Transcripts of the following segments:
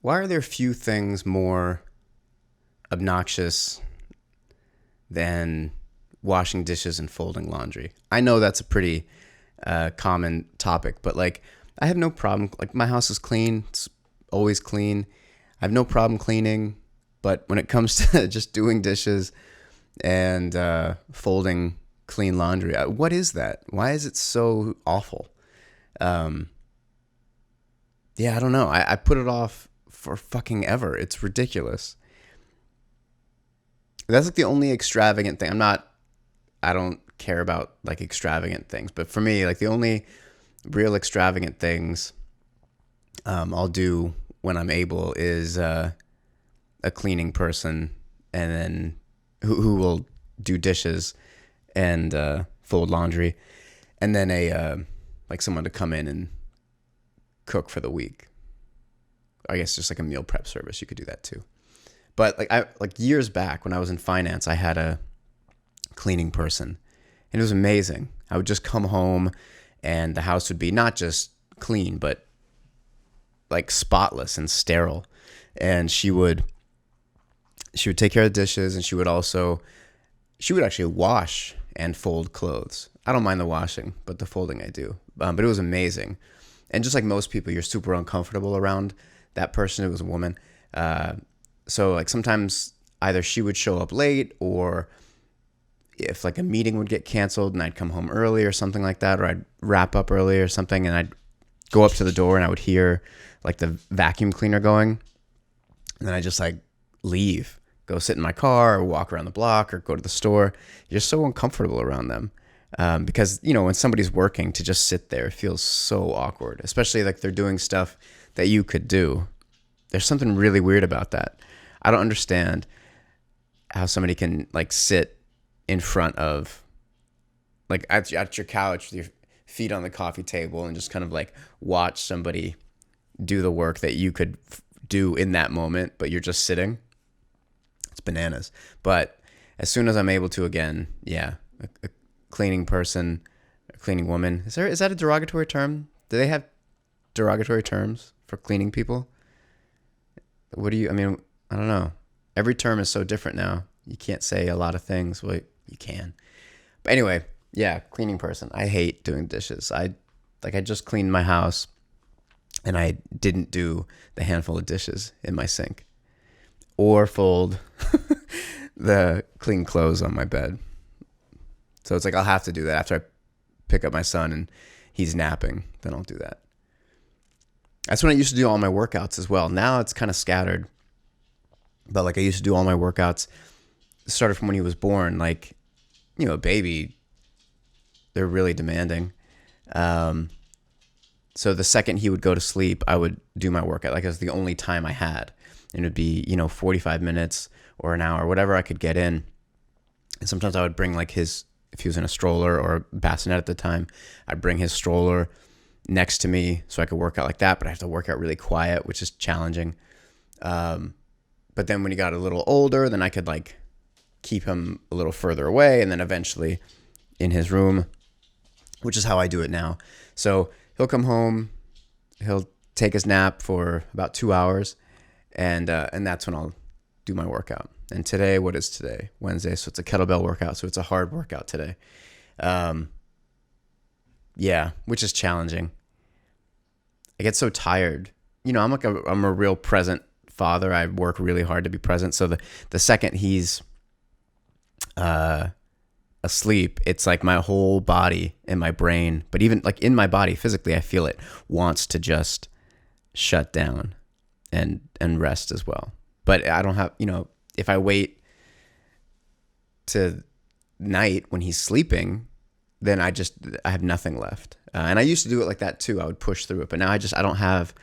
Why are there few things more obnoxious than washing dishes and folding laundry? I know that's a pretty common topic, but like I have no problem. Like my house is clean; it's always clean. I have no problem cleaning, but when it comes to just doing dishes and folding clean laundry, what is that? Why is it so awful? Um, yeah, I don't know. I put it off for fucking ever. It's ridiculous. That's like the only extravagant thing. I don't care about like extravagant things, but for me, like the only real extravagant things I'll do when I'm able is a cleaning person, and then who will do dishes and fold laundry, and then a like someone to come in and cook for the week. I guess just like a meal prep service, you could do that too. But like years back when I was in finance, I had a cleaning person, and it was amazing. I would just come home, and the house would be not just clean, but like spotless and sterile. And she would take care of the dishes, and she would actually wash and fold clothes. I don't mind the washing, but the folding I do. But it was amazing. And just like most people, you're super uncomfortable around that person. It was a woman. So like sometimes either she would show up late, or if like a meeting would get canceled and I'd come home early or something like that, or I'd wrap up early or something, and I'd go up to the door and I would hear like the vacuum cleaner going, and then I just like leave, go sit in my car or walk around the block or go to the store. You're so uncomfortable around them. Because, when somebody's working, to just sit there feels so awkward, especially like they're doing stuff that you could do. There's something really weird about that. I don't understand how somebody can like sit in front of like at your couch with your feet on the coffee table and just kind of like watch somebody do the work that you could do in that moment, but you're just sitting. It's bananas. But as soon as I'm able to again, yeah, a cleaning person, a cleaning woman. Is that a derogatory term? Do they have derogatory terms for cleaning people? I don't know. Every term is so different now. You can't say a lot of things. Well, you can. But anyway, yeah, cleaning person. I hate doing dishes. I just cleaned my house, and I didn't do the handful of dishes in my sink or fold the clean clothes on my bed. So it's like I'll have to do that after I pick up my son and he's napping. Then I'll do that. That's when I used to do all my workouts as well. Now it's kind of scattered. But like I used to do all my workouts. It started from when he was born. Like, a baby, they're really demanding. So the second he would go to sleep, I would do my workout. Like it was the only time I had. And it would be, 45 minutes or an hour, whatever I could get in. And sometimes I would bring like if he was in a stroller or a bassinet at the time, I'd bring his stroller next to me so I could work out like that. But I have to work out really quiet, which is challenging. But then when he got a little older, then I could like keep him a little further away, and then eventually in his room, which is how I do it now. So he'll come home, he'll take his nap for about 2 hours, and that's when I'll do my workout. And today, what is today? Wednesday, so it's a kettlebell workout, so it's a hard workout today. Yeah, which is challenging. I get so tired. I'm a real present father. I work really hard to be present. So the second he's asleep, it's like my whole body and my brain, but even like in my body physically, I feel it wants to just shut down and rest as well. But I don't have, if I wait to night when he's sleeping, then I have nothing left. And I used to do it like that too. I would push through it, but now I don't have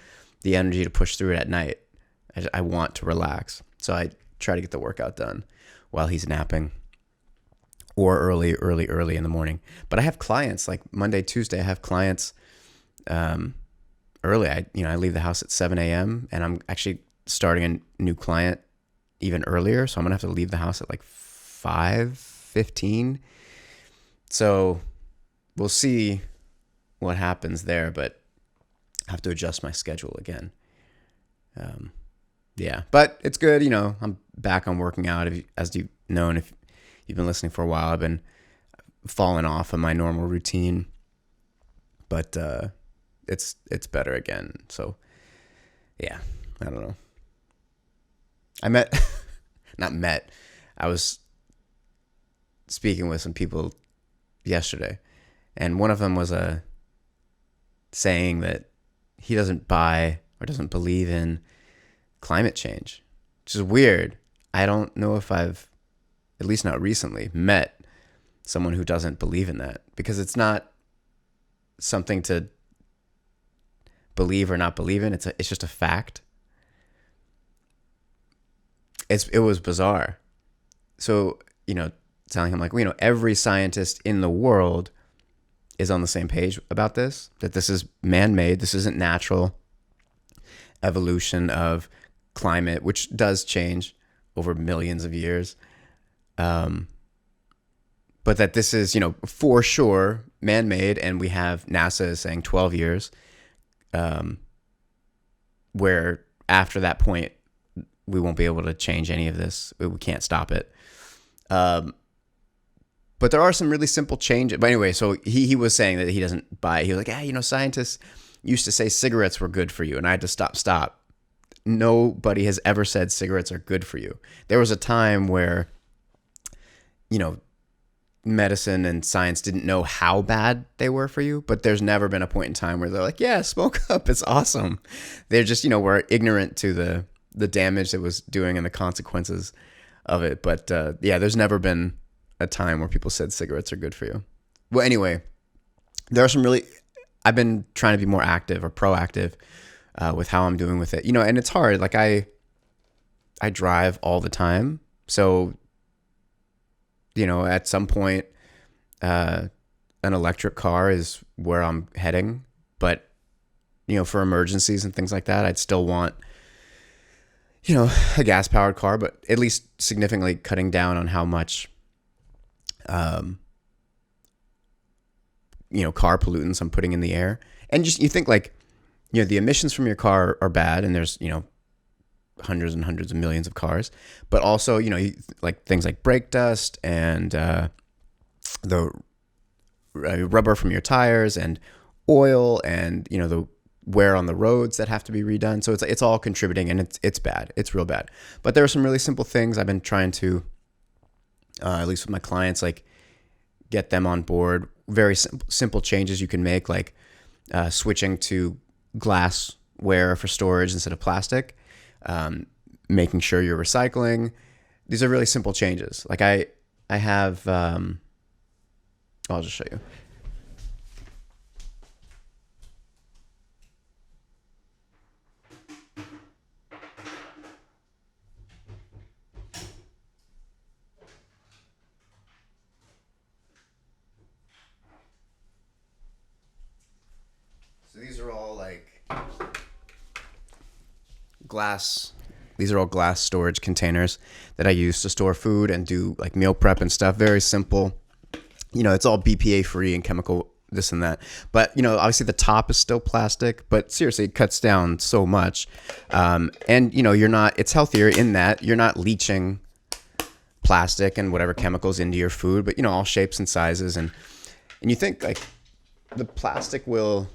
the energy to push through it at night. I want to relax. So I try to get the workout done while he's napping, or early in the morning. But I have clients like Monday, Tuesday, I have clients early. I leave the house at 7 a.m. and I'm actually starting a new client even earlier. So I'm going to have to leave the house at like 5:15. So we'll see what happens there, but I have to adjust my schedule again. Yeah, but it's good. I'm back on working out. As you've known, if you've been listening for a while, I've been falling off of my normal routine, but it's better again. So yeah, I don't know. I met, not met. I was speaking with some people yesterday, and one of them was saying that he doesn't buy or doesn't believe in climate change, which is weird. I don't know if I've, at least not recently, met someone who doesn't believe in that, because it's not something to believe or not believe in. It's just a fact. It was bizarre. So, telling him, like, every scientist in the world is on the same page about this, that this is man-made. This isn't natural evolution of climate, which does change over millions of years. But that this is, for sure man-made, and we have NASA is saying 12 years, where after that point, we won't be able to change any of this. We can't stop it. But there are some really simple changes. But anyway, so he was saying that he doesn't buy it. He was like, scientists used to say cigarettes were good for you. And I had to stop. Nobody has ever said cigarettes are good for you. There was a time where, medicine and science didn't know how bad they were for you. But there's never been a point in time where they're like, yeah, smoke up. It's awesome. They're just, were ignorant to the damage it was doing and the consequences of it. But yeah, there's never been a time where people said cigarettes are good for you. Well, anyway, I've been trying to be more active or proactive with how I'm doing with it. And it's hard. Like I drive all the time. So, at some point, an electric car is where I'm heading. But, for emergencies and things like that, I'd still want, a gas powered car, but at least significantly cutting down on how much car pollutants I'm putting in the air. And just, you think like, the emissions from your car are bad, and there's, hundreds and hundreds of millions of cars, but also, like things like brake dust and the rubber from your tires and oil and, the wear on the roads that have to be redone. So it's all contributing, and it's bad. It's real bad. But there are some really simple things I've been trying to, at least with my clients, like get them on board. Very simple changes you can make, like switching to glassware for storage instead of plastic, making sure you're recycling. These are really simple changes. Like I have, I'll just show you. So these are all like glass. These are all glass storage containers that I use to store food and do like meal prep and stuff. Very simple. It's all BPA free and chemical this and that. But, obviously the top is still plastic, but seriously, it cuts down so much. And, it's healthier in that you're not leaching plastic and whatever chemicals into your food, but, all shapes and sizes. And you think like the plastic will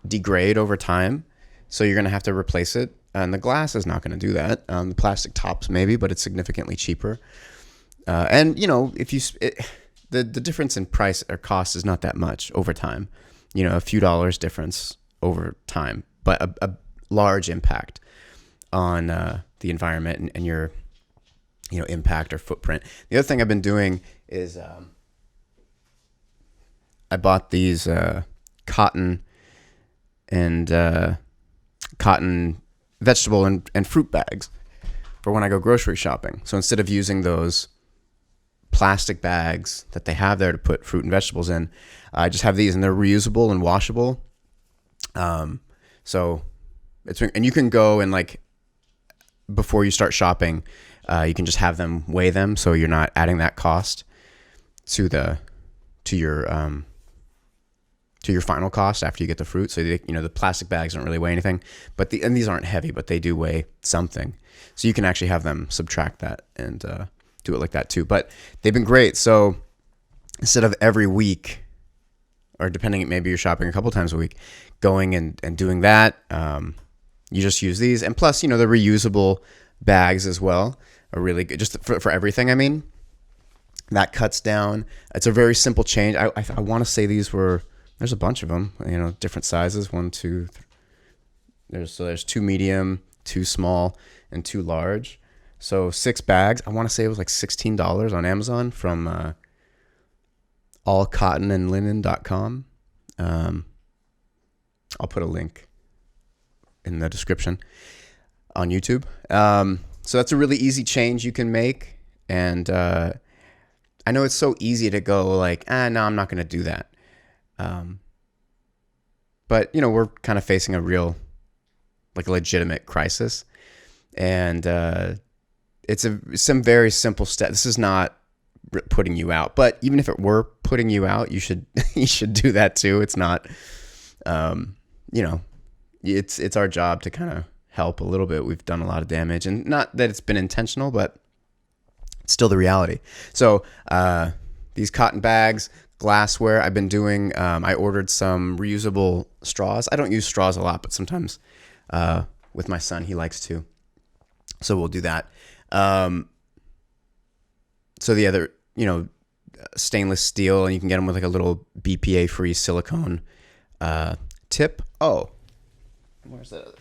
degrade over time, so you're going to have to replace it, and the glass is not going to do that. The plastic tops maybe, but it's significantly cheaper. And if the difference in price or cost is not that much over time, a few dollars difference over time, but a large impact on the environment and your impact or footprint. The other thing I've been doing is I bought these cotton vegetable and fruit bags for when I go grocery shopping. So instead of using those plastic bags that they have there to put fruit and vegetables in, I just have these, and they're reusable and washable. So and you can go and, like, before you start shopping, you can just have them weigh them, so you're not adding that cost to your to your final cost after you get the fruit. So the plastic bags don't really weigh anything, and these aren't heavy, but they do weigh something. So you can actually have them subtract that and do it like that too. But they've been great. So instead of every week, or depending, maybe you're shopping a couple times a week, going and doing that, you just use these. And plus, the reusable bags as well are really good, just for everything. I mean, that cuts down. It's a very simple change. I want to say there's a bunch of them, different sizes. 1, 2, 3. There's 2 medium, 2 small, and 2 large. So 6 bags. I want to say it was like $16 on Amazon from allcottonandlinen.com. I'll put a link in the description on YouTube. So that's a really easy change you can make. And I know it's so easy to go like, no, I'm not going to do that. But, we're kind of facing a real, like, legitimate crisis. And it's some very simple steps. This is not putting you out. But even if it were putting you out, you should do that too. It's not, it's our job to kind of help a little bit. We've done a lot of damage, and not that it's been intentional, but it's still the reality. So these cotton bags, glassware, I've been doing, I ordered some reusable straws. I don't use straws a lot, but sometimes with my son, he likes to. So we'll do that. So the other, stainless steel, and you can get them with like a little BPA-free silicone tip. Oh, where's that other thing?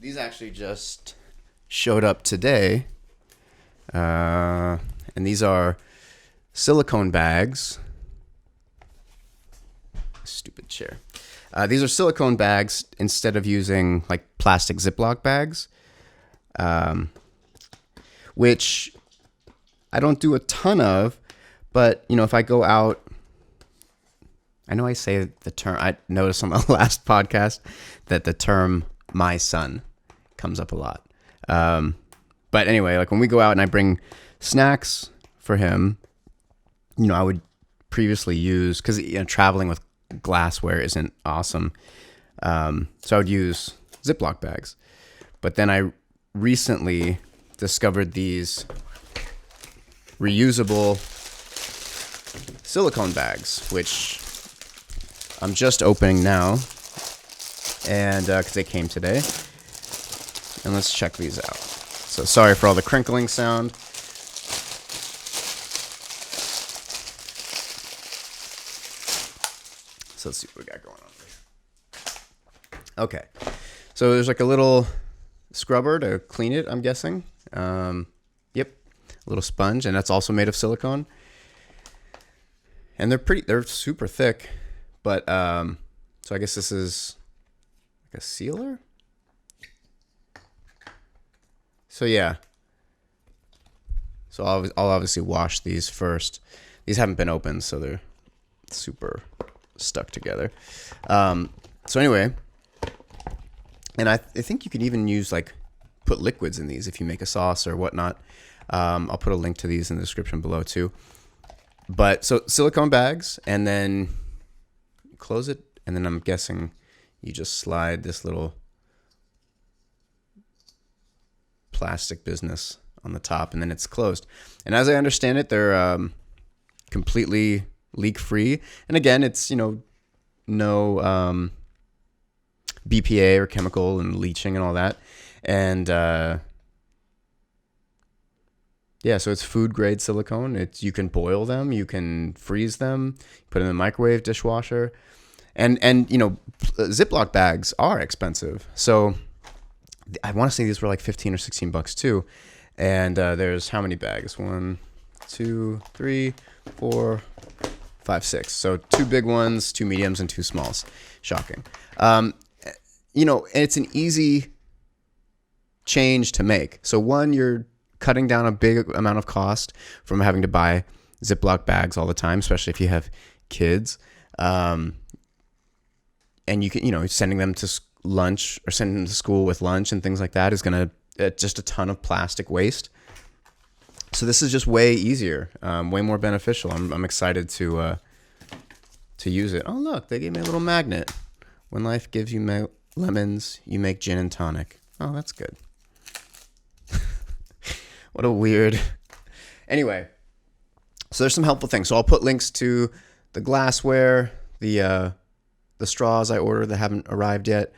These actually just showed up today, and these are silicone bags. Stupid chair. These are silicone bags instead of using like plastic Ziploc bags, which I don't do a ton of, but if I go out, I know I say the term, I noticed on the last podcast that the term "my son" comes up a lot. But anyway, like when we go out and I bring snacks for him, I would previously use, because traveling with glassware isn't awesome. So I would use Ziploc bags. But then I recently discovered these reusable silicone bags, which I'm just opening now, and because they came today. And let's check these out. So sorry for all the crinkling sound. So let's see what we got going on here. Okay. So there's like a little scrubber to clean it, I'm guessing. Yep. A little sponge, and that's also made of silicone. And they're super thick. But, so I guess this is like a sealer? So yeah. So I'll obviously wash these first. These haven't been opened, so they're super stuck together. So anyway, and I think you can even use put liquids in these if you make a sauce or whatnot. I'll put a link to these in the description below too. But so silicone bags, and then close it, and then I'm guessing you just slide this little plastic business on the top, and then it's closed. And as I understand it, they're completely leak free. And again, it's no BPA or chemical and leaching and all that. And yeah, so it's food grade silicone. You can boil them, you can freeze them, put them in the microwave, dishwasher. And Ziploc bags are expensive. So I want to say these were like $15 or $16 too. And there's how many bags? 1, 2, 3, 4, 5, 6. So 2 big ones, 2 mediums, and 2 smalls. Shocking. It's an easy change to make. So one, you're cutting down a big amount of cost from having to buy Ziploc bags all the time, especially if you have kids. And you can, sending them to lunch or sending them to school with lunch and things like that is going to just a ton of plastic waste. So this is just way easier, way more beneficial. I'm excited to use it. Oh, look, they gave me a little magnet. When life gives you lemons, you make gin and tonic. Oh, that's good. What a weird... Anyway, so there's some helpful things. So I'll put links to the glassware, the straws I ordered that haven't arrived yet,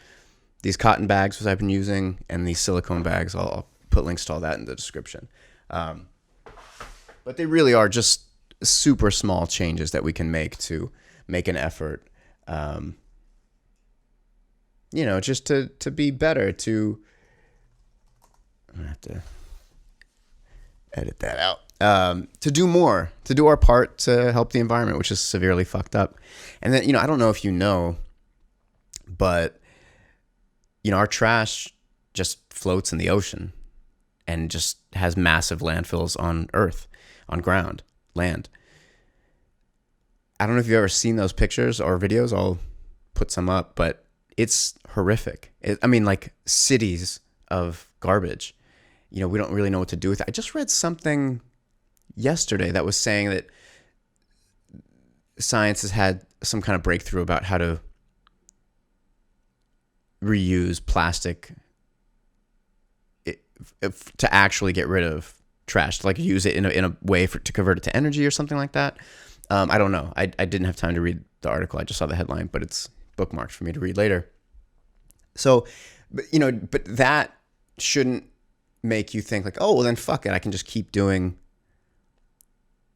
these cotton bags which I've been using, and these silicone bags. I'll put links to all that in the description. But they really are just super small changes that we can make to make an effort, just to be better, I'm going to have to edit that out, to do more, to do our part to help the environment, which is severely fucked up. And then, I don't know if you know, but, our trash just floats in the ocean and just has massive landfills on Earth, on ground, land. I don't know if you've ever seen those pictures or videos. I'll put some up, but it's horrific. Like cities of garbage. We don't really know what to do with it. I just read something yesterday that was saying that science has had some kind of breakthrough about how to reuse plastic to actually get rid of trash, like use it in a way to convert it to energy or something like that. I don't know. I didn't have time to read the article. I just saw the headline, but it's bookmarked for me to read later. So, but that shouldn't make you think like, oh, well then fuck it. I can just keep doing,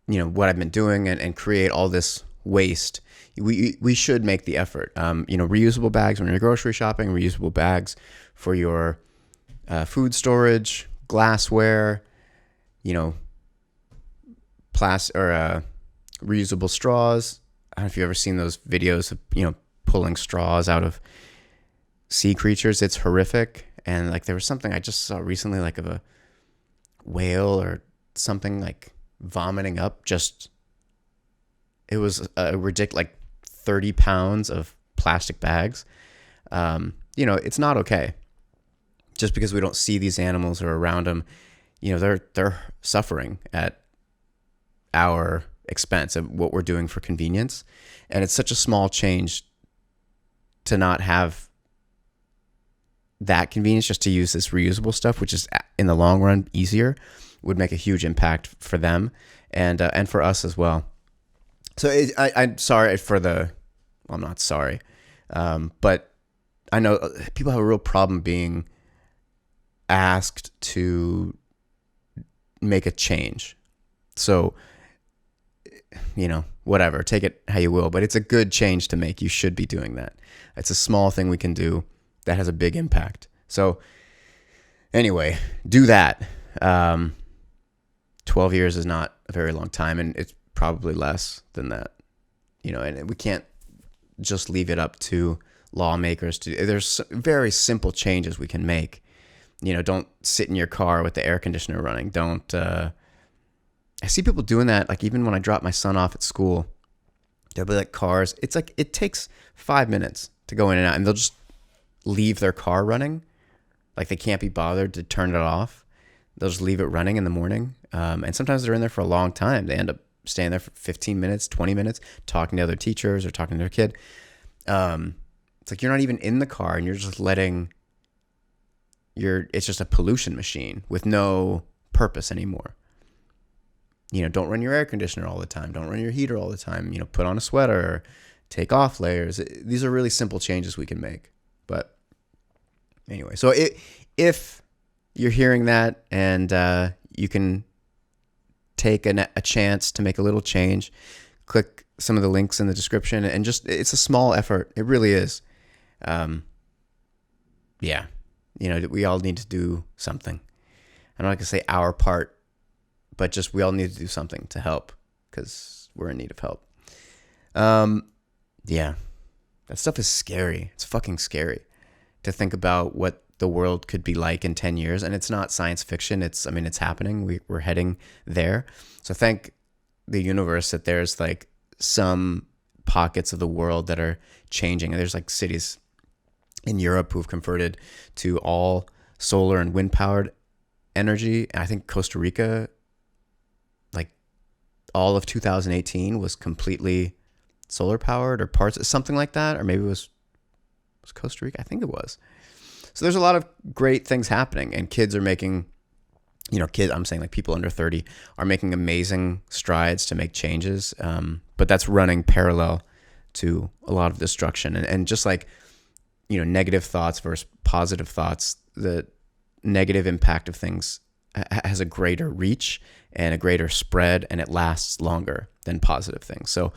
what I've been doing and create all this waste. We should make the effort. Reusable bags when you're grocery shopping, reusable bags for your food storage, glassware, reusable straws. I don't know if you've ever seen those videos of, pulling straws out of sea creatures. It's horrific. And like there was something I just saw recently, like of a whale or something like vomiting up. It was a ridiculous, like 30 pounds of plastic bags. It's not okay. Just because we don't see these animals or around them, they're suffering at our expense of what we're doing for convenience. And it's such a small change to not have that convenience, just to use this reusable stuff, which is in the long run easier, would make a huge impact for them and for us as well. So I'm sorry for I'm not sorry, but I know people have a real problem being asked to make a change. So, whatever, take it how you will, but it's a good change to make. You should be doing that. It's a small thing we can do that has a big impact. So anyway, do that. 12 years is not a very long time, and it's probably less than that, and we can't just leave it up to lawmakers there's very simple changes we can make. Don't sit in your car with the air conditioner running. I see people doing that. Like even when I drop my son off at school, there'll be like cars. It's like, it takes 5 minutes to go in and out, and they'll just leave their car running. Like they can't be bothered to turn it off. They'll just leave it running in the morning. And sometimes they're in there for a long time. They end up staying there for 15 minutes, 20 minutes, talking to other teachers or talking to their kid. It's like you're not even in the car and you're just it's just a pollution machine with no purpose anymore. Don't run your air conditioner all the time. Don't run your heater all the time. Put on a sweater, take off layers. These are really simple changes we can make. But anyway, so if you're hearing that and you can take a chance to make a little change, click some of the links in the description, and it's a small effort. It really is. Yeah. We all need to do something. I'm not going to say our part, but just we all need to do something to help because we're in need of help. Yeah, that stuff is scary. It's fucking scary to think about what the world could be like in 10 years. And it's not science fiction. It's happening. We're heading there. So thank the universe that there's like some pockets of the world that are changing. And there's like cities in Europe who've converted to all solar and wind powered energy. And I think Costa Rica, like all of 2018 was completely solar powered, or parts, something like that. Or maybe it was Costa Rica. I think it was. So there's a lot of great things happening, and kids are making, kids, I'm saying like people under 30 are making amazing strides to make changes. But that's running parallel to a lot of destruction, and just like, negative thoughts versus positive thoughts, the negative impact of things has a greater reach and a greater spread, and it lasts longer than positive things. So,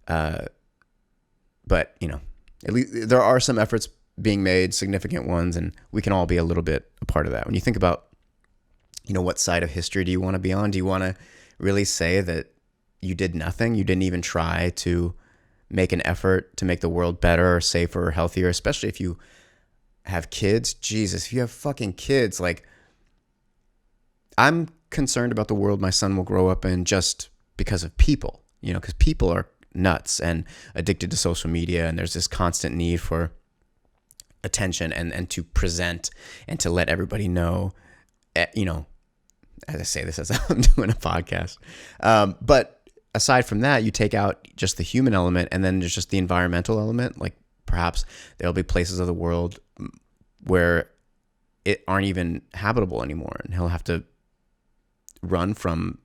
but at least there are some efforts being made, significant ones, and we can all be a little bit a part of that. When you think about, what side of history do you want to be on? Do you want to really say that you did nothing? You didn't even try to make an effort to make the world better or safer or healthier, especially if you have kids. Jesus, if you have fucking kids, like, I'm concerned about the world my son will grow up in just because of people, because people are nuts and addicted to social media, and there's this constant need for attention and to present and to let everybody know, as I say this as I'm doing a podcast. But aside from that, you take out just the human element, and then there's just the environmental element. Like, perhaps there'll be places of the world where it aren't even habitable anymore, and he'll have to run from,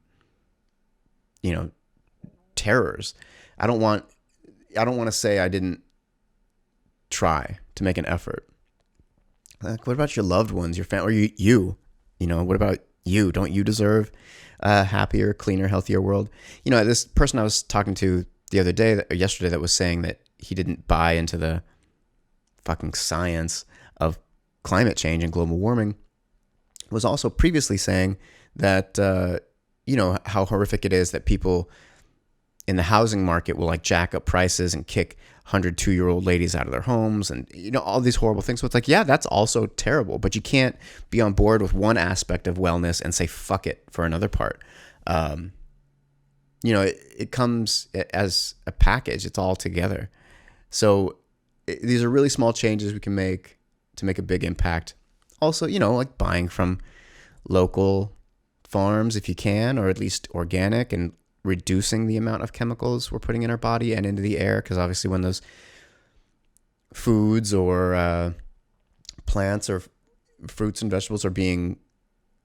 terrors. I don't want to say I didn't try to make an effort. Like, what about your loved ones, your family, or what about you? Don't you deserve a happier, cleaner, healthier world? This person I was talking to the other day, or yesterday, that was saying that he didn't buy into the fucking science of climate change and global warming, was also previously saying that, how horrific it is that people in the housing market will like jack up prices and kick 102-year-old ladies out of their homes, and all these horrible things. So it's like, yeah, that's also terrible, but you can't be on board with one aspect of wellness and say fuck it for another part. It comes as a package. It's all together. So these are really small changes we can make to make a big impact. Also, like buying from local farms if you can, or at least organic, and reducing the amount of chemicals we're putting in our body and into the air, because obviously when those foods or plants or fruits and vegetables are being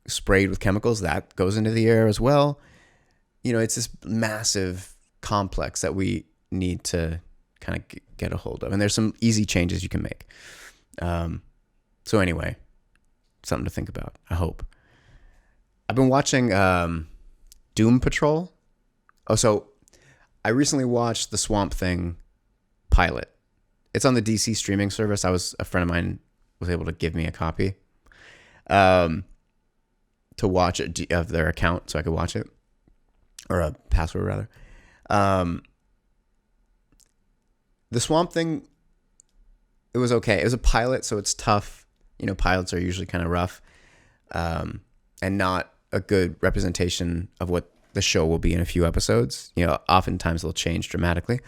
sprayed with chemicals, that goes into the air as well. It's this massive complex that we need to kind of get a hold of, and there's some easy changes you can make. So anyway, something to think about, I hope. I've been watching Doom Patrol. Oh, so I recently watched the Swamp Thing pilot. It's on the DC streaming service. A friend of mine was able to give me a copy to watch it, of their account, so I could watch it, or a password rather. The Swamp Thing, it was okay. It was a pilot, so it's tough. Pilots are usually kind of rough, and not a good representation of what the show will be in a few episodes. Oftentimes they'll change dramatically.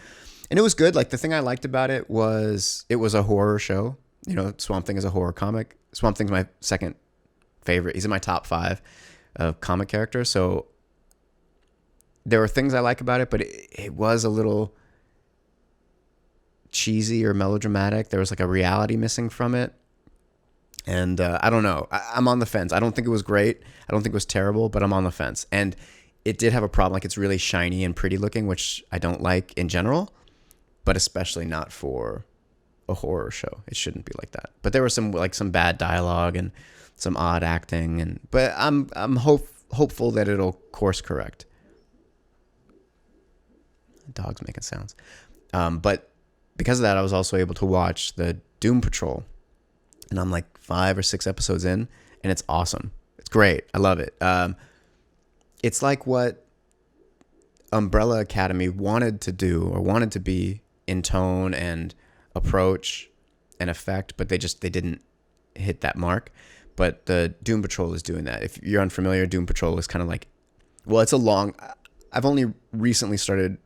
And it was good. Like, the thing I liked about it was a horror show. Swamp Thing is a horror comic. Swamp Thing's my second favorite. He's in my top 5 of comic characters. So there were things I like about it, but it was a little cheesy or melodramatic. There was like a reality missing from it. And I don't know. I'm on the fence. I don't think it was great. I don't think it was terrible, but I'm on the fence. And it did have a problem. Like, it's really shiny and pretty looking, which I don't like in general, but especially not for a horror show. It shouldn't be like that. But there was some bad dialogue and some odd acting, but I'm hopeful that it'll course correct. The dog's making sounds. But because of that, I was also able to watch the Doom Patrol, and I'm like 5 or 6 episodes in, and it's awesome. It's great. I love it. It's like what Umbrella Academy wanted to do, or wanted to be in tone and approach and effect, but they didn't hit that mark. But the Doom Patrol is doing that. If you're unfamiliar, Doom Patrol is kind of like, well, I've only recently started,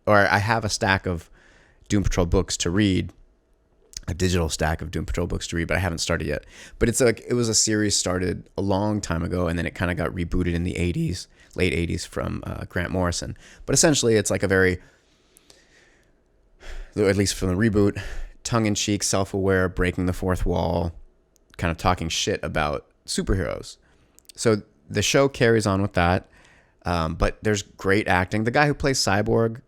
or I have a stack of Doom Patrol books to read, a digital stack of Doom Patrol books to read, but I haven't started yet. But it's like, it was a series started a long time ago, and then it kind of got rebooted in the 80s, late 80s from Grant Morrison. But essentially, it's like a very, at least from the reboot, tongue-in-cheek, self-aware, breaking the fourth wall, kind of talking shit about superheroes. So the show carries on with that, but there's great acting. The guy who plays Cyborg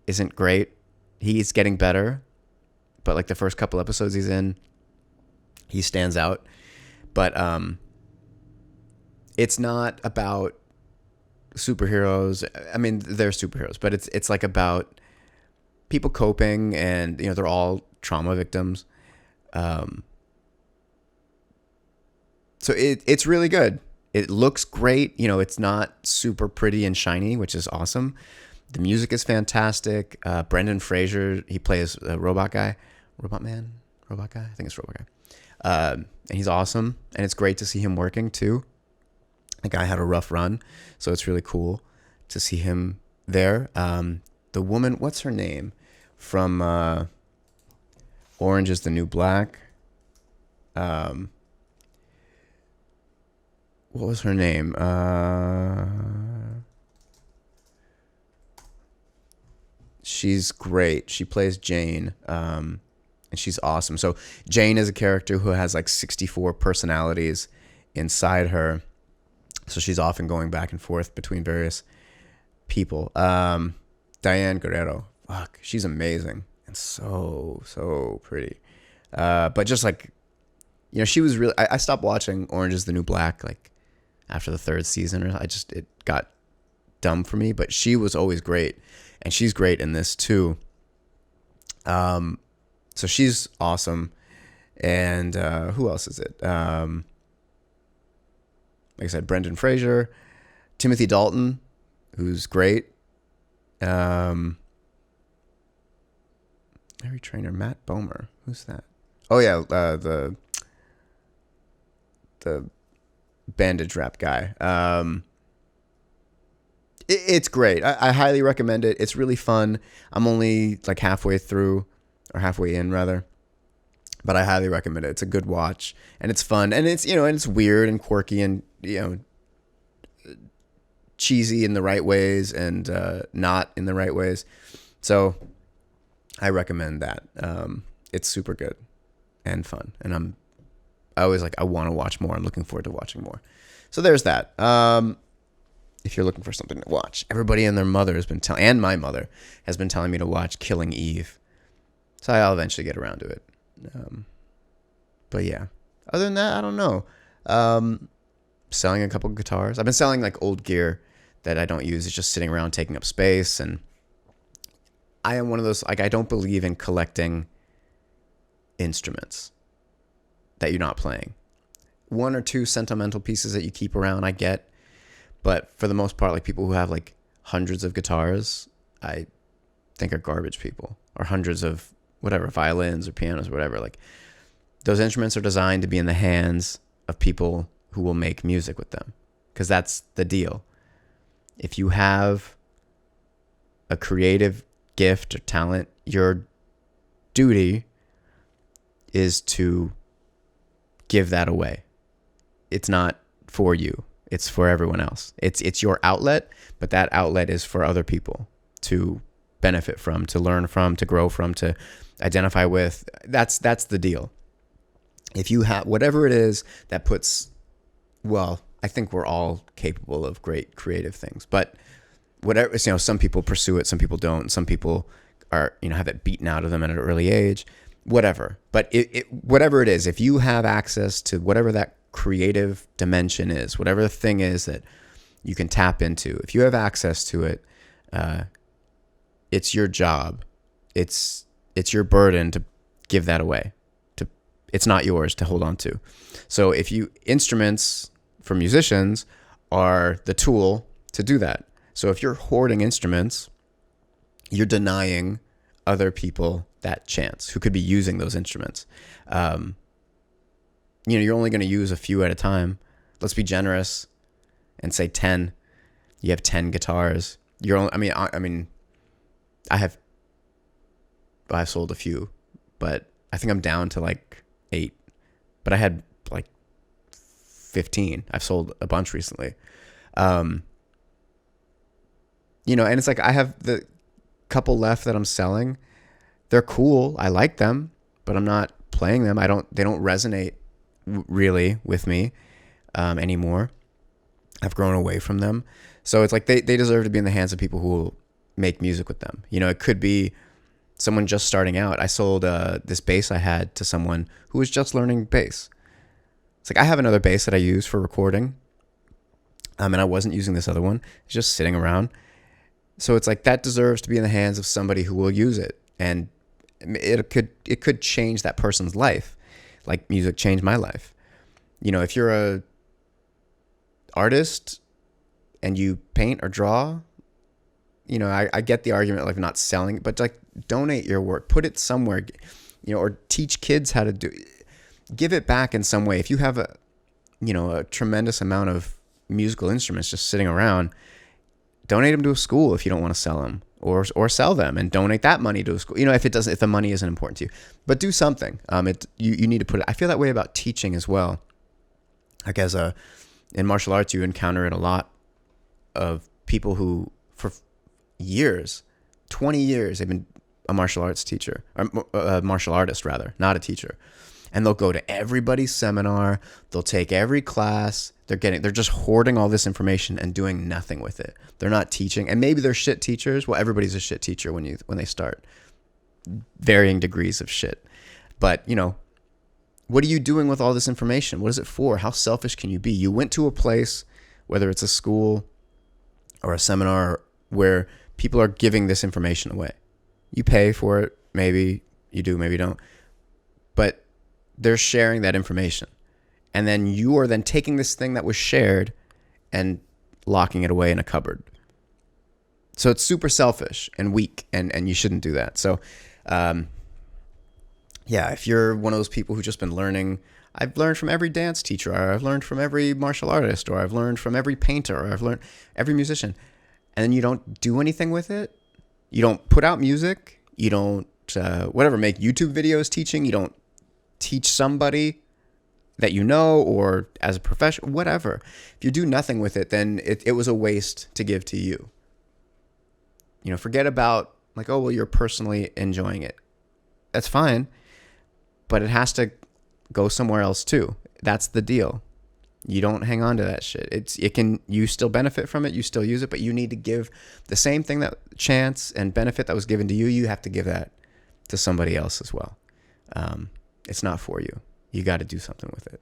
isn't great. He's getting better, but like the first couple episodes he's in, he stands out. But it's not about superheroes. I mean, they're superheroes, but it's like about people coping, and they're all trauma victims. So it's really good. It looks great. It's not super pretty and shiny, which is awesome. The music is fantastic. Brendan Fraser, he plays a robot guy. Robot guy? I think it's robot guy. And he's awesome. And it's great to see him working too. The guy had a rough run, so it's really cool to see him there. The woman, what's her name? From Orange is the New Black. What was her name? She's great. She plays Jane, and she's awesome. So Jane is a character who has like 64 personalities inside her. So she's often going back and forth between various people. Diane Guerrero, fuck, she's amazing and so pretty. But just like, she was really. I stopped watching Orange is the New Black like after the third season, or it got dumb for me. But she was always great, and she's great in this too. So she's awesome, and who else is it? Like I said, Brendan Fraser, Timothy Dalton, who's great. Every trainer, Matt Bomer, who's that? Oh yeah, the bandage wrap guy. It's great. I highly recommend it. It's really fun. I'm only like halfway through, or halfway in rather, but I highly recommend it. It's a good watch, and it's fun, and it's and it's weird and quirky, and cheesy in the right ways, and not in the right ways. So I recommend that. It's super good and fun, and I always I want to watch more. I'm looking forward to watching more. So there's that. If you're looking for something to watch, everybody and their mother has been and my mother has been telling me to watch Killing Eve. So I'll eventually get around to it. But yeah, other than that, I don't know. Selling a couple guitars. I've been selling like old gear that I don't use. It's just sitting around taking up space. And I am one of those, I don't believe in collecting instruments that you're not playing. One or two sentimental pieces that you keep around, I get. But for the most part, like people who have like hundreds of guitars, I think are garbage people. Or hundreds of whatever, violins or pianos or whatever. Like those instruments are designed to be in the hands of people who will make music with them. Because that's the deal. If you have a creative gift or talent, your duty is to give that away. It's not for you. It's for everyone else. It's your outlet, but that outlet is for other people to benefit from, to learn from, to grow from, to identify with. That's the deal. If you have whatever it is that puts, well, I think we're all capable of great creative things, but whatever, some people pursue it, some people don't, some people are, have it beaten out of them at an early age, whatever. But whatever it is, if you have access to whatever that creative dimension is, whatever the thing is that you can tap into, if you have access to it, it's your job. It's your burden to give that away. It's not yours to hold on to. So instruments for musicians are the tool to do that. So if you're hoarding instruments, you're denying other people that chance who could be using those instruments. You're only going to use a few at a time. Let's be generous and say 10. You have 10 guitars. I've sold a few, but I think I'm down to like 8, but I had like 15. I've sold a bunch recently. And it's like I have the couple left that I'm selling. They're cool. I like them, but I'm not playing them. They don't resonate really with me anymore. I've grown away from them. So it's like they deserve to be in the hands of people who will make music with them. It could be someone just starting out. I sold this bass I had to someone who was just learning bass. It's like I have another bass that I use for recording, and I wasn't using this other one. It's just sitting around. So it's like that deserves to be in the hands of somebody who will use it, and it could change that person's life, like music changed my life. If you're a artist and you paint or draw, I get the argument like not selling, but like donate your work, put it somewhere, or teach kids how to do it. Give it back in some way. If you have a tremendous amount of musical instruments just sitting around, donate them to a school if you don't want to sell them, or sell them and donate that money to a school. If the money isn't important to you, but do something. You need to put it. I feel that way about teaching as well. Like in martial arts, you encounter it a lot of people who for years, 20 years, they've been a martial arts teacher, or a martial artist rather, not a teacher. And they'll go to everybody's seminar. They'll take every class. They're just hoarding all this information and doing nothing with it. They're not teaching. And maybe they're shit teachers. Well, everybody's a shit teacher when they start. Varying degrees of shit. But, what are you doing with all this information? What is it for? How selfish can you be? You went to a place, whether it's a school or a seminar, where people are giving this information away. You pay for it. Maybe you do, maybe you don't. But they're sharing that information. And then you are then taking this thing that was shared and locking it away in a cupboard. So it's super selfish and weak, and you shouldn't do that. So, if you're one of those people who've just been learning, I've learned from every dance teacher, or I've learned from every martial artist, or I've learned from every painter, or I've learned every musician, and then you don't do anything with it. You don't put out music. You don't, make YouTube videos teaching. You don't teach somebody that or as a professional, whatever. If you do nothing with it, then it was a waste to give to you. Forget about like, oh, well, you're personally enjoying it. That's fine, but it has to go somewhere else too. That's the deal. You don't hang on to that shit. You still benefit from it. You still use it, but you need to give the same thing, that chance and benefit that was given to you. You have to give that to somebody else as well. It's not for you. You got to do something with it.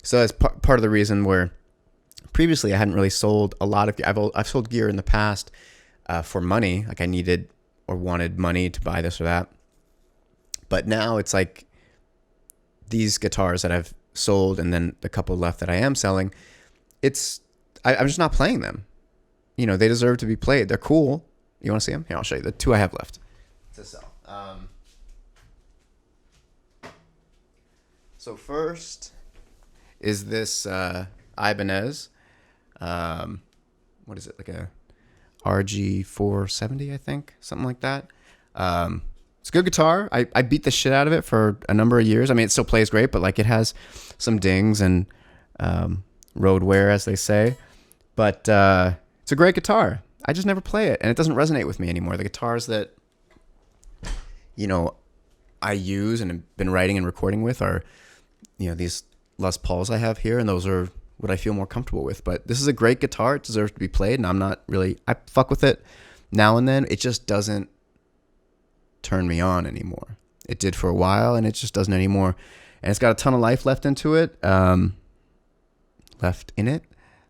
So that's part of the reason where previously I hadn't really sold a lot of. I've sold gear in the past for money, like I needed or wanted money to buy this or that. But now it's like these guitars that I've sold, and then the couple left that I am selling, I'm just not playing them. They deserve to be played. They're cool. You want to see them? Here, I'll show you the 2 I have left to sell. So first is this Ibanez. What is it? Like a RG470, I think, something like that. It's a good guitar. I beat the shit out of it for a number of years. I mean, it still plays great, but like it has some dings and road wear, as they say. But it's a great guitar. I just never play it, and it doesn't resonate with me anymore. The guitars that I use and have been writing and recording with are these Les Pauls I have here, and those are what I feel more comfortable with. But this is a great guitar. It deserves to be played, and I fuck with it now and then. It just doesn't turn me on anymore. It did for a while, and it just doesn't anymore. And it's got a ton of life left in it.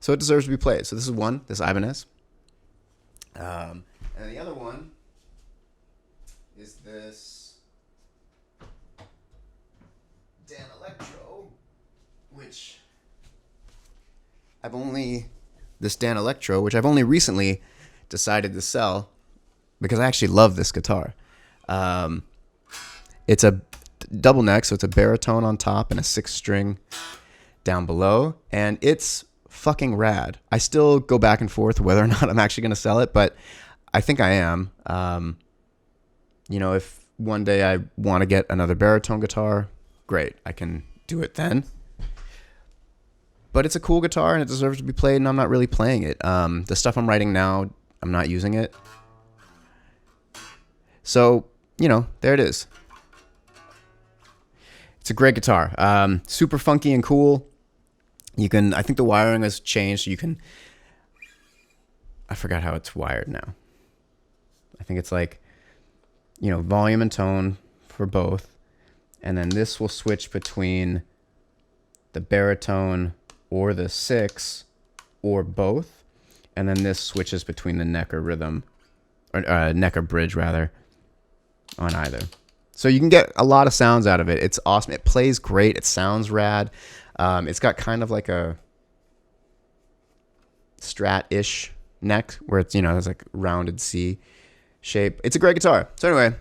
So it deserves to be played. So this is one, this Ibanez. And the other one is this Dan Electro, which I've only recently decided to sell because I actually love this guitar. It's a double neck, so it's a baritone on top and a 6-string down below, and it's fucking rad. I still go back and forth whether or not I'm actually going to sell it, but I think I am. If one day I want to get another baritone guitar, great, I can do it then. But it's a cool guitar and it deserves to be played, and I'm not really playing it. The stuff I'm writing now, I'm not using it. So, there it is. It's a great guitar. Super funky and cool. I think the wiring has changed. I forgot how it's wired now. I think it's like, volume and tone for both. And then this will switch between the baritone or the 6 or both. And then this switches between the neck or rhythm, or neck or bridge rather, on either. So you can get a lot of sounds out of it. It's awesome. It plays great. It sounds rad. It's got kind of like a Strat-ish neck where it's, there's like rounded C shape. It's a great guitar. So anyway,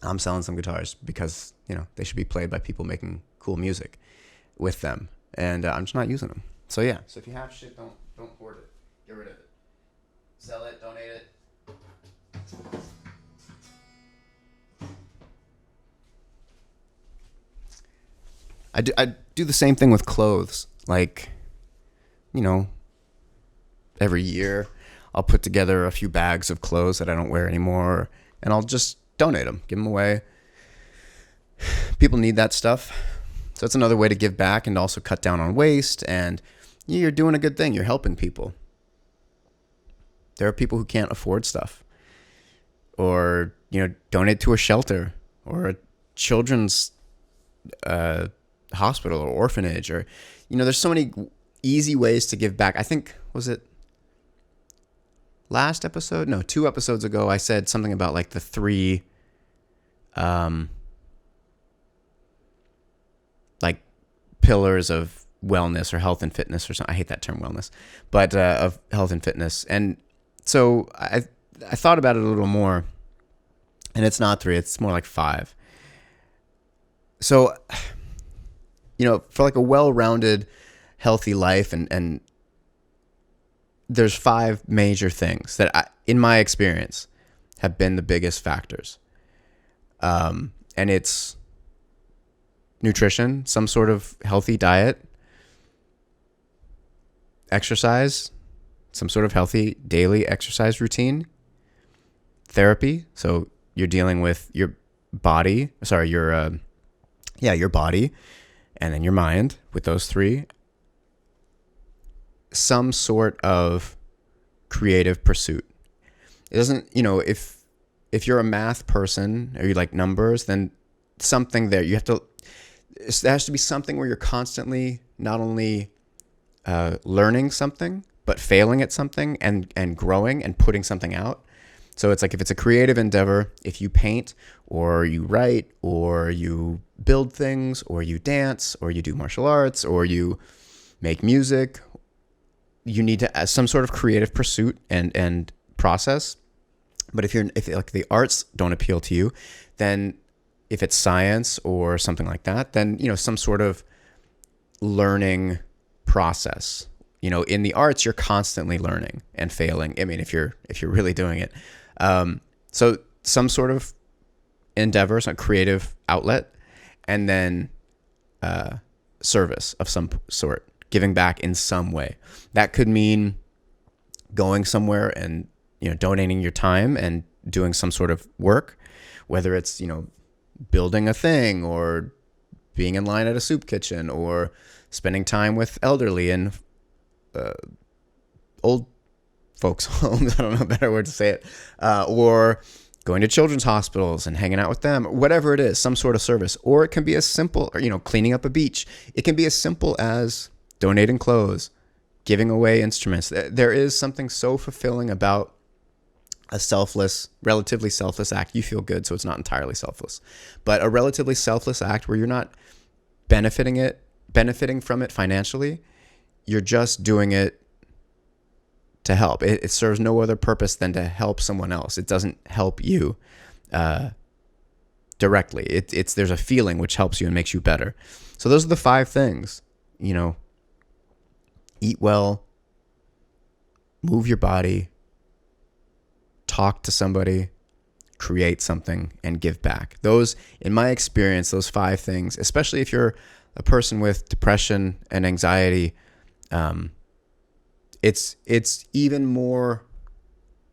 I'm selling some guitars because, they should be played by people making cool music with them. And I'm just not using them. So yeah. So if you have shit, don't hoard it. Get rid of it. Sell it, donate it. I do the same thing with clothes. Like, every year I'll put together a few bags of clothes that I don't wear anymore, and I'll just donate them, give them away. People need that stuff. So it's another way to give back and also cut down on waste, and you're doing a good thing. You're helping people. There are people who can't afford stuff, or, donate to a shelter or a children's hospital or orphanage, or, there's so many easy ways to give back. I think, was it last episode? No, 2 episodes ago, I said something about like the 3, like pillars of wellness or health and fitness or something. I hate that term wellness, but of health and fitness. And so I thought about it a little more, and it's not 3, it's more like 5. So, for like a well-rounded, healthy life, and there's 5 major things that in my experience, have been the biggest factors. And it's nutrition, some sort of healthy diet, exercise, some sort of healthy daily exercise routine, therapy. So you're dealing with your body, your body, and then your mind, with those 3. Some sort of creative pursuit. It doesn't, if you're a math person or you like numbers, then something there, there has to be something where you're constantly not only learning something, but failing at something and growing and putting something out. So it's like, if it's a creative endeavor, if you paint or you write or you build things or you dance or you do martial arts or you make music, you need to some sort of creative pursuit and process. But if like the arts don't appeal to you, then if it's science or something like that, then, some sort of learning process. In the arts, you're constantly learning and failing. I mean, if you're really doing it. So some sort of endeavor, some creative outlet, and then service of some sort, giving back in some way. That could mean going somewhere and, donating your time and doing some sort of work, whether it's, building a thing or being in line at a soup kitchen or spending time with elderly and old folks' homes. I don't know a better word to say it. Or going to children's hospitals and hanging out with them, whatever it is, some sort of service. Or it can be as simple, or, cleaning up a beach. It can be as simple as donating clothes, giving away instruments. There is something so fulfilling about a relatively selfless act. You feel good, so it's not entirely selfless, but a relatively selfless act where you're not benefiting from it financially. You're just doing it to help. It serves no other purpose than to help someone else. It doesn't help you directly. There's a feeling which helps you and makes you better. So those are the 5 things. Eat well, move your body, talk to somebody, create something, and give back. Those, in my experience, those 5 things, especially if you're a person with depression and anxiety, it's even more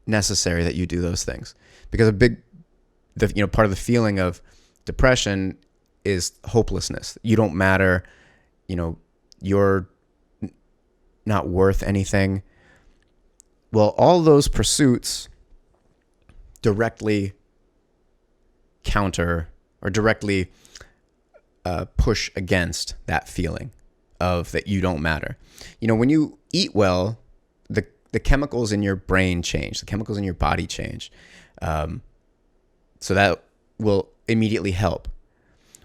necessary that you do those things, because part of the feeling of depression is hopelessness. You don't matter, you're not worth anything. Well, all those pursuits directly counter or directly push against that feeling of that you don't matter. When you eat well, the chemicals in your brain change, the chemicals in your body change. So that will immediately help.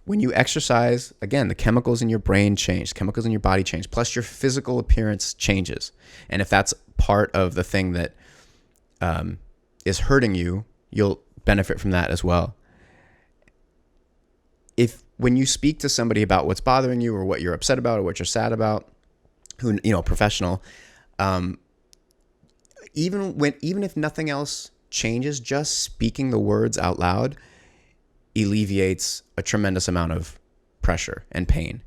When you exercise, again, the chemicals in your brain change, the chemicals in your body change, plus your physical appearance changes. And if that's part of the thing that is hurting you, you'll benefit from that as well. When you speak to somebody about what's bothering you or what you're upset about or what you're sad about, professional, even if nothing else changes, just speaking the words out loud alleviates a tremendous amount of pressure and pain.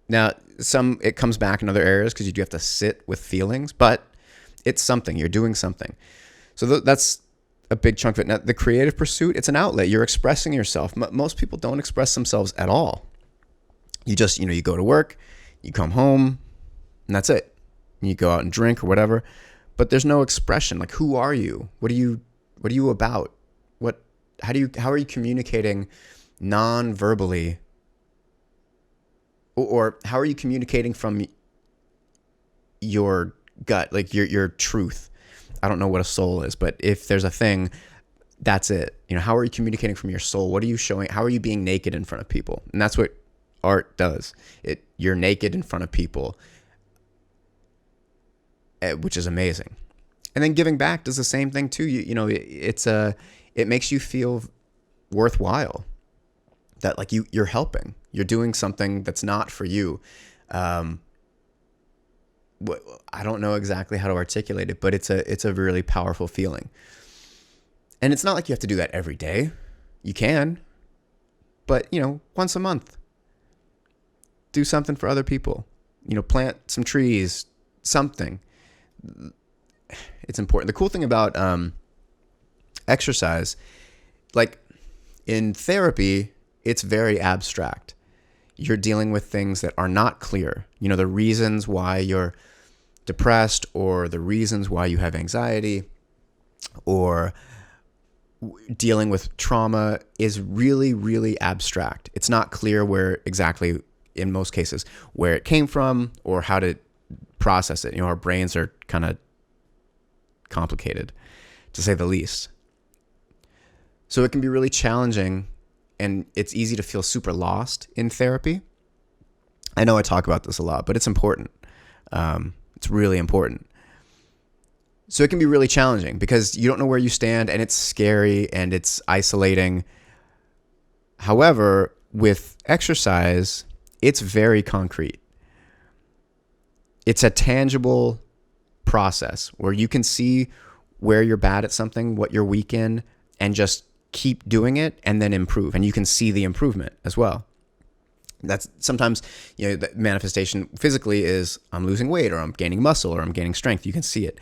Now, it comes back in other areas because you do have to sit with feelings, but it's something. You're doing something. So that's a big chunk of it. Now, the creative pursuit, it's an outlet. You're expressing yourself. Most people don't express themselves at all. You just, you go to work, you come home, and that's it. You go out and drink or whatever, but there's no expression. Like, who are you? What are you about? How are you communicating non-verbally? Or how are you communicating from your gut, like your truth? I don't know what a soul is, but if there's a thing, that's it. How are you communicating from your soul? What are you showing? How are you being naked in front of people? And that's what art does. You're naked in front of people, which is amazing. And then giving back does the same thing too. It makes you feel worthwhile, that like you're helping, you're doing something that's not for you. I don't know exactly how to articulate it, but it's a really powerful feeling. And it's not like you have to do that every day. You can, but once a month, do something for other people. Plant some trees, something. It's important. The cool thing about exercise, like in therapy, it's very abstract. You're dealing with things that are not clear. The reasons why you're depressed, or the reasons why you have anxiety, or dealing with trauma is really, really abstract. It's not clear where exactly, in most cases, where it came from or how to process it. Our brains are kind of complicated, to say the least. So it can be really challenging, and it's easy to feel super lost in therapy. I know I talk about this a lot, but it's important. It's really important. So it can be really challenging because you don't know where you stand, and it's scary and it's isolating. However, with exercise, it's very concrete. It's a tangible process where you can see where you're bad at something, what you're weak in, and just keep doing it and then improve. And you can see the improvement as well. That's sometimes, the manifestation physically is I'm losing weight, or I'm gaining muscle, or I'm gaining strength. You can see it.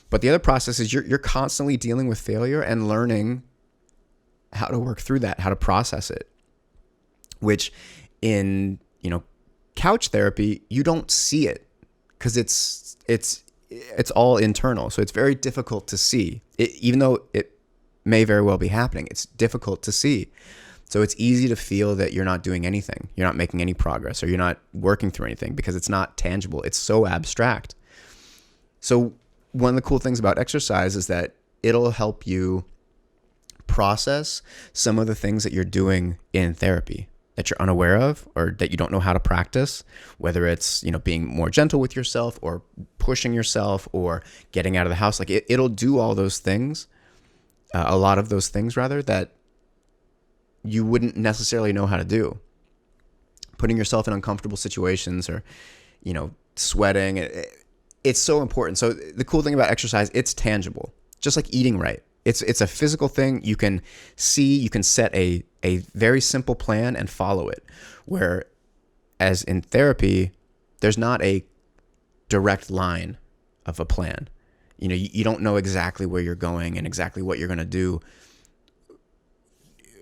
But the other process is you're constantly dealing with failure and learning how to work through that, how to process it, which in, couch therapy, you don't see it because it's all internal. So it's very difficult to see it, even though it may very well be happening. It's difficult to see. So it's easy to feel that you're not doing anything. You're not making any progress, or you're not working through anything because it's not tangible. It's so abstract. So one of the cool things about exercise is that it'll help you process some of the things that you're doing in therapy that you're unaware of, or that you don't know how to practice, whether it's, being more gentle with yourself, or pushing yourself, or getting out of the house. Like it'll do all those things, a lot of those things rather, that you wouldn't necessarily know how to do. Putting yourself in uncomfortable situations, or, sweating. It's so important. So the cool thing about exercise, it's tangible. Just like eating right. It's a physical thing. You can set a very simple plan and follow it. Whereas in therapy, there's not a direct line of a plan. You don't know exactly where you're going and exactly what you're going to do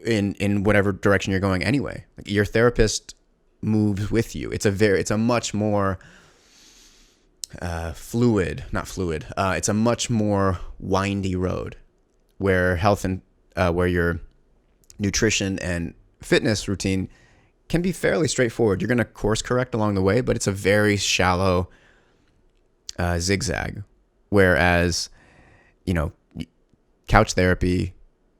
in whatever direction you're going anyway. Like, your therapist moves with you. It's a much more it's a much more windy road, where where your nutrition and fitness routine can be fairly straightforward. You're going to course correct along the way, but it's a very shallow zigzag. Whereas, couch therapy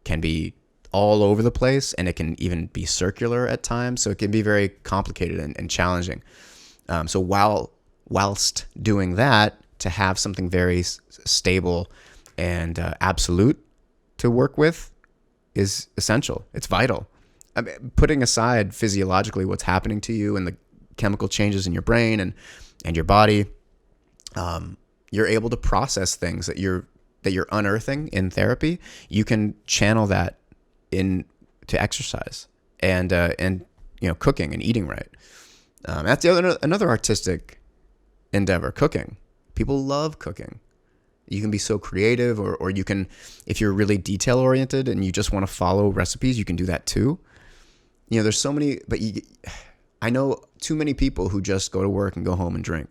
can be all over the place, and it can even be circular at times. So it can be very complicated and challenging. So whilst doing that, to have something very stable and absolute to work with is essential. It's vital. I mean, putting aside physiologically what's happening to you and the chemical changes in your brain and your body, you're able to process things that you're unearthing in therapy. You can channel that into exercise and cooking and eating right. That's another artistic endeavor, cooking. People love cooking. You can be so creative, or you can, if you're really detail oriented and you just want to follow recipes, you can do that too. There's so many, but I know too many people who just go to work and go home and drink,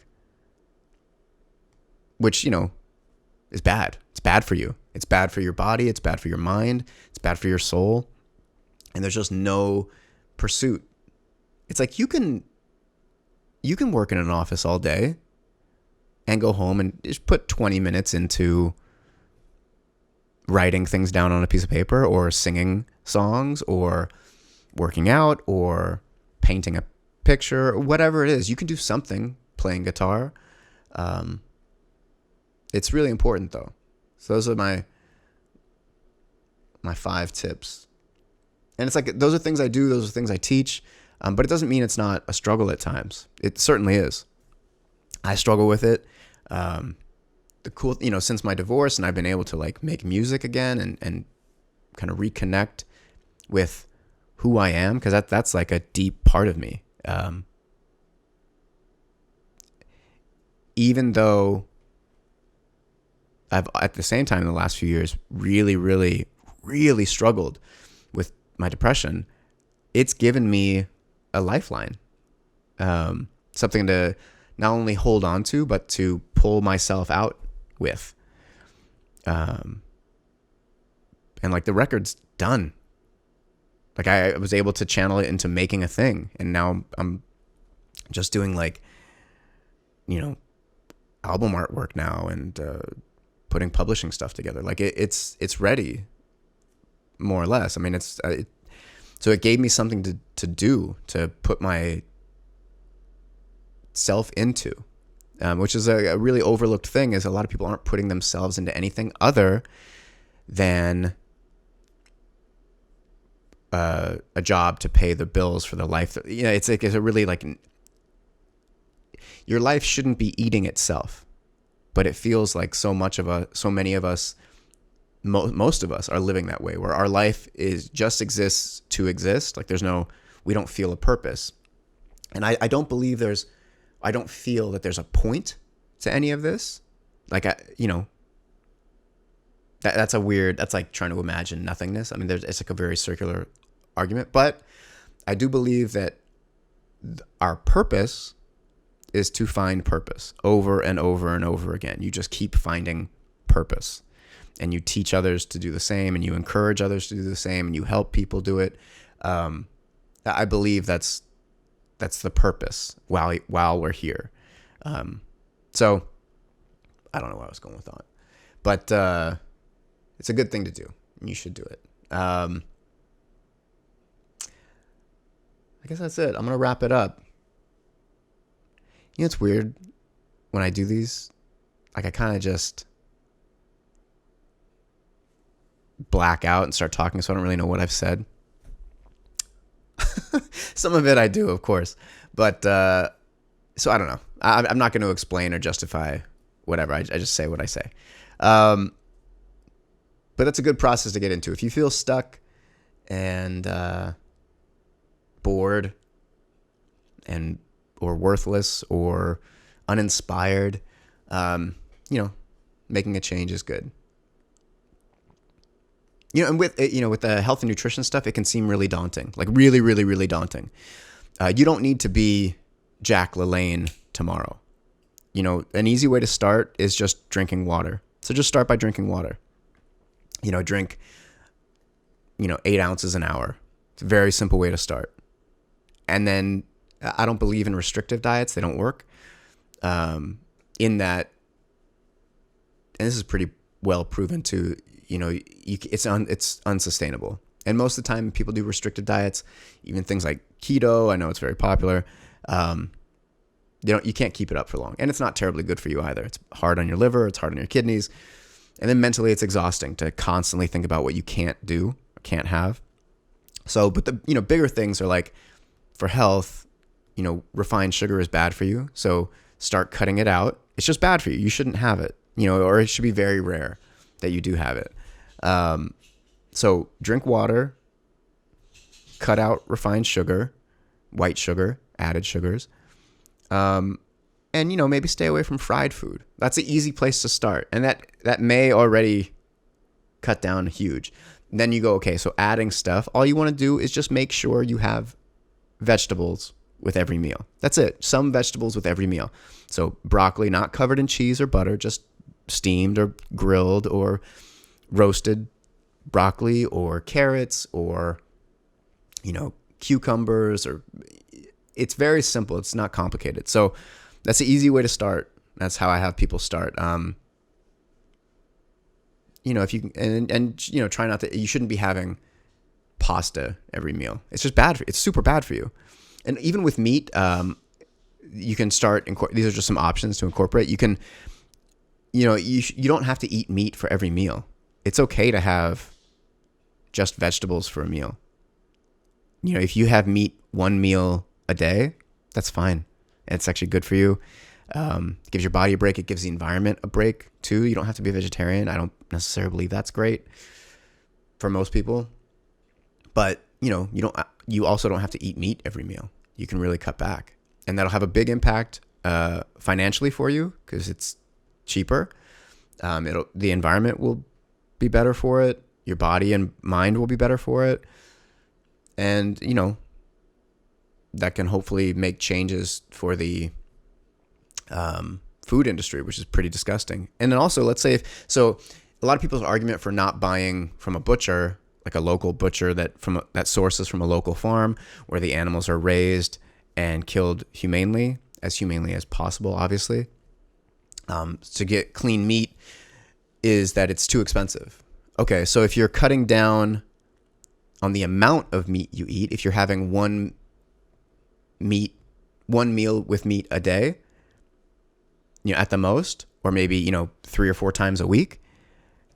which, is bad. It's bad for you. It's bad for your body. It's bad for your mind. It's bad for your soul. And there's just no pursuit. It's like you can work in an office all day and go home and just put 20 minutes into writing things down on a piece of paper, or singing songs, or working out, or painting a picture, or whatever it is. You can do something, playing guitar. It's really important though. So those are my 5 tips. And it's like, those are things I do, those are things I teach. But it doesn't mean it's not a struggle at times. It certainly is. I struggle with it. The cool, since my divorce, and I've been able to make music again and kind of reconnect with who I am, because that's like a deep part of me. Even though I've, at the same time, in the last few years, really, really, really struggled with my depression, it's given me a lifeline, something to not only hold on to, but to pull myself out with. And the record's done. I was able to channel it into making a thing, and now I'm just doing album artwork now, and putting publishing stuff together. It's ready, more or less. I mean, so it gave me something to do, to put my self into, which is a really overlooked thing, is a lot of people aren't putting themselves into anything other than a job to pay the bills for the life. It's a really your life shouldn't be eating itself, but it feels like so many of us, most of us are living that way, where our life just exists to exist. We don't feel a purpose. And I don't feel that there's a point to any of this. That's like trying to imagine nothingness. I mean, it's a very circular argument, but I do believe that our purpose is to find purpose over and over and over again. You just keep finding purpose, and you teach others to do the same, and you encourage others to do the same, and you help people do it. I believe that's the purpose while we're here. So I don't know where I was going with that, but it's a good thing to do, and you should do it. I guess that's it. I'm going to wrap it up. It's weird when I do these. I kind of just black out and start talking, so I don't really know what I've said. Some of it I do, of course. But, so I don't know. I'm not going to explain or justify whatever. I just say what I say. But that's a good process to get into. If you feel stuck and bored and or worthless or uninspired, making a change is good. And with the health and nutrition stuff, it can seem really daunting, like really, really, really daunting. You don't need to be Jack LaLanne tomorrow. An easy way to start is just drinking water. So just start by drinking water. Drink, 8 ounces an hour. It's a very simple way to start. And then I don't believe in restrictive diets. They don't work. In that, and this is pretty well proven too, it's unsustainable. And most of the time people do restrictive diets, even things like keto. I know it's very popular. You can't keep it up for long, and it's not terribly good for you either. It's hard on your liver. It's hard on your kidneys. And then mentally it's exhausting to constantly think about what you can't do or can't have. So, but the, bigger things are like for health, refined sugar is bad for you. So start cutting it out. It's just bad for you. You shouldn't have it, or it should be very rare that you do have it. So drink water, cut out refined sugar, white sugar, added sugars. And, maybe stay away from fried food. That's an easy place to start. And that may already cut down huge. And then you go, okay, so adding stuff, all you want to do is just make sure you have vegetables with every meal. That's it. Some vegetables with every meal. So broccoli, not covered in cheese or butter, just steamed or grilled or roasted broccoli, or carrots, or, cucumbers, or it's very simple. It's not complicated. So that's an easy way to start. That's how I have people start. If you and try not to. You shouldn't be having pasta every meal. It's just bad. It's super bad for you. And even with meat, you can start. These are just some options to incorporate. You can, you don't have to eat meat for every meal. It's okay to have just vegetables for a meal. If you have meat one meal a day, that's fine. It's actually good for you. It gives your body a break. It gives the environment a break too. You don't have to be a vegetarian. I don't necessarily believe that's great for most people, but you also don't have to eat meat every meal. You can really cut back, and that'll have a big impact financially for you because it's cheaper. The environment will be better for it. Your body and mind will be better for it. And, that can hopefully make changes for the food industry, which is pretty disgusting. And then also, let's say a lot of people's argument for not buying from a butcher, like a local butcher that sources from a local farm where the animals are raised and killed humanely as possible, obviously, to get clean meat, is that it's too expensive. Okay, so if you're cutting down on the amount of meat you eat, if you're having one meal with meat a day, at the most, or maybe, 3 or 4 times a week,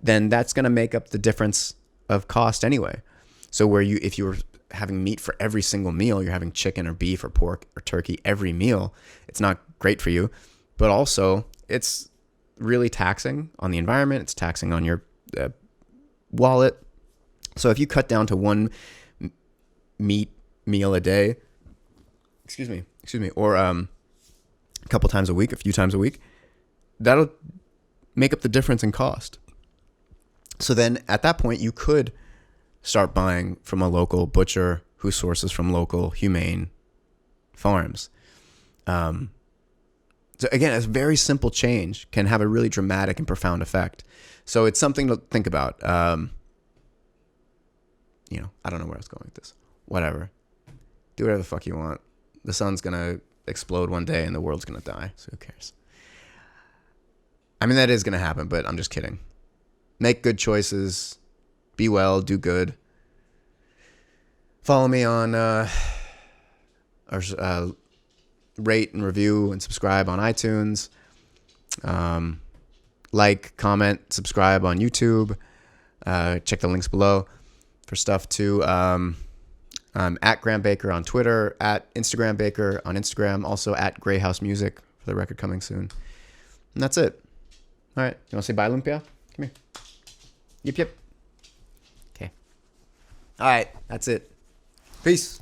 then that's going to make up the difference of cost anyway. So if you were having meat for every single meal, you're having chicken or beef or pork or turkey every meal, it's not great for you, but also it's really taxing on the environment. It's taxing on your wallet. So if you cut down to one meat meal a day, excuse me, or a couple times a week, a few times a week, that'll make up the difference in cost. So then at that point, you could start buying from a local butcher who sources from local humane farms. So again, a very simple change can have a really dramatic and profound effect. So it's something to think about. I don't know where I was going with this. Whatever. Do whatever the fuck you want. The sun's going to explode one day and the world's going to die. So who cares? I mean, that is going to happen, but I'm just kidding. Make good choices. Be well. Do good. Follow me on rate and review and subscribe on iTunes. Like, comment, subscribe on YouTube. Check the links below for stuff too. I'm at Graham Baker on Twitter, at Instagram Baker on Instagram, also at Greyhouse Music for the record coming soon. And that's it. All right. You want to say bye, Lumpia? Come here. Yip, yip. All right, that's it. Peace.